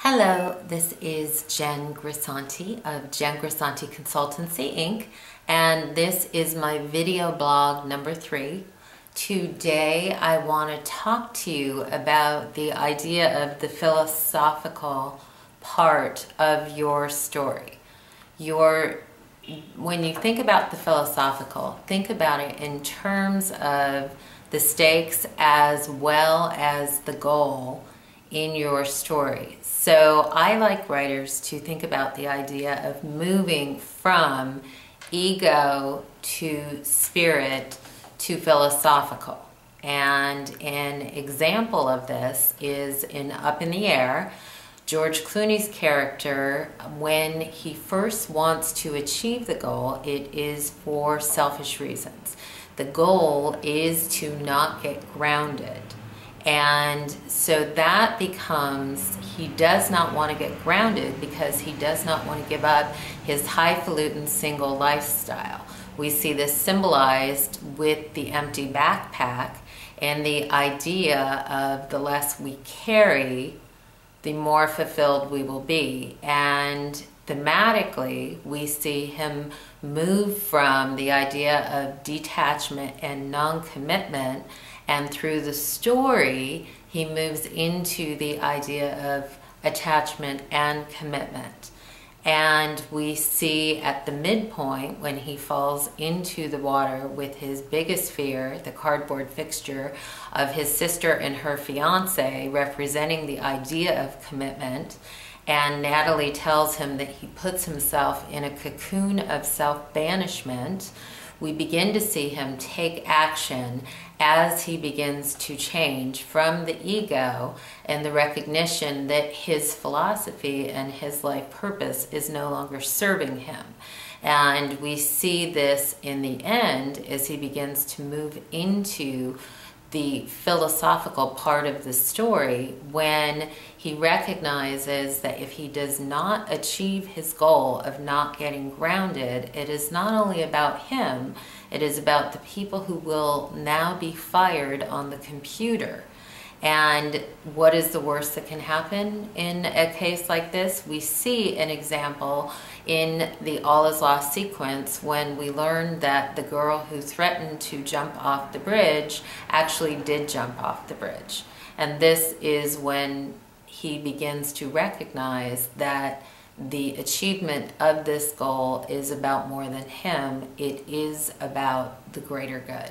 Hello, this is Jen Grisanti of Jen Grisanti Consultancy, Inc. And this is my video blog number 3. Today I want to talk to you about the idea of the philosophical part of your story. When you think about the philosophical, think about it in terms of the stakes as well as the goal in your story. So I like writers to think about the idea of moving from ego to spirit to philosophical. And an example of this is in Up in the Air. George Clooney's character, when he first wants to achieve the goal, it is for selfish reasons. The goal is to not get grounded. And so that becomes, he does not want to get grounded because he does not want to give up his highfalutin single lifestyle. We see this symbolized with the empty backpack and the idea of the less we carry, the more fulfilled we will be. And thematically, we see him move from the idea of detachment and non-commitment, and through the story, he moves into the idea of attachment and commitment. And we see at the midpoint, when he falls into the water with his biggest fear, the cardboard fixture of his sister and her fiance, representing the idea of commitment, and Natalie tells him that he puts himself in a cocoon of self-banishment, we begin to see him take action as he begins to change from the ego and the recognition that his philosophy and his life purpose is no longer serving him. And we see this in the end as he begins to move into the philosophical part of the story, when he recognizes that if he does not achieve his goal of not getting grounded, it is not only about him, it is about the people who will now be fired on the computer. And what is the worst that can happen in a case like this? We see an example in the All Is Lost sequence when we learn that the girl who threatened to jump off the bridge actually did jump off the bridge. And this is when he begins to recognize that the achievement of this goal is about more than him. It is about the greater good.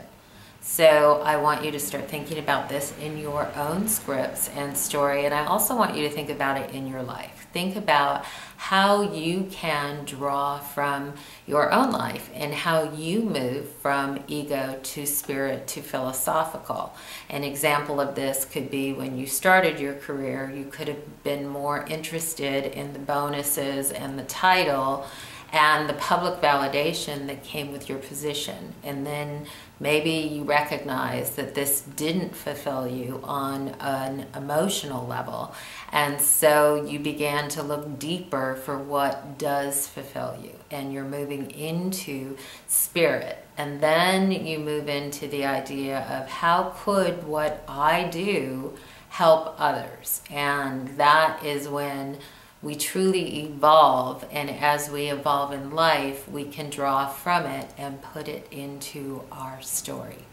So I want you to start thinking about this in your own scripts and story, and I also want you to think about it in your life. Think about how you can draw from your own life and how you move from ego to spirit to philosophical. An example of this could be when you started your career, you could have been more interested in the bonuses and the title and the public validation that came with your position. And then maybe you recognize that this didn't fulfill you on an emotional level. And so you began to look deeper for what does fulfill you. And you're moving into spirit. And then you move into the idea of how could what I do help others? And that is when we truly evolve, and as we evolve in life, we can draw from it and put it into our story.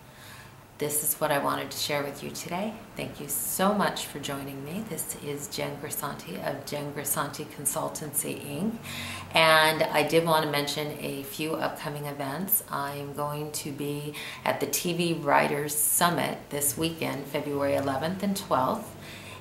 This is what I wanted to share with you today. Thank you so much for joining me. This is Jen Grisanti of Jen Grisanti Consultancy, Inc. And I did want to mention a few upcoming events. I am going to be at the TV Writers Summit this weekend, February 11th and 12th.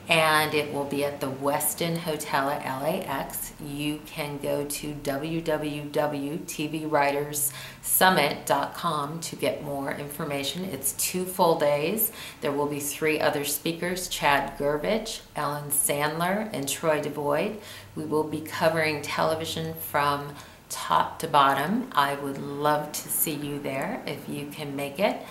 And it will be at the Westin Hotel at LAX. You can go to www.tvwriterssummit.com to get more information. It's 2 full days. There will be 3 other speakers, Chad Gervich, Ellen Sandler, and Troy DeVoyd. We will be covering television from top to bottom. I would love to see you there if you can make it.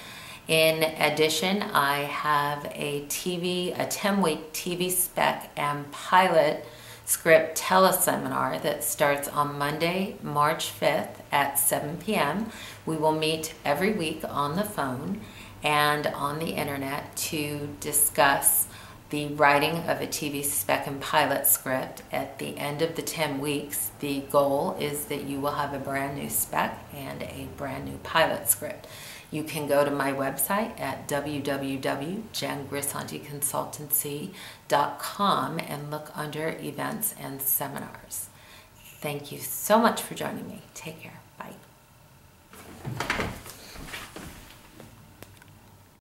In addition, I have a 10-week TV spec and pilot script teleseminar that starts on Monday, March 5th at 7 p.m. We will meet every week on the phone and on the internet to discuss the writing of a TV spec and pilot script. At the end of the 10 weeks, the goal is that you will have a brand new spec and a brand new pilot script. You can go to my website at www.jengrisanticonsultancy.com and look under events and seminars. Thank you so much for joining me. Take care. Bye.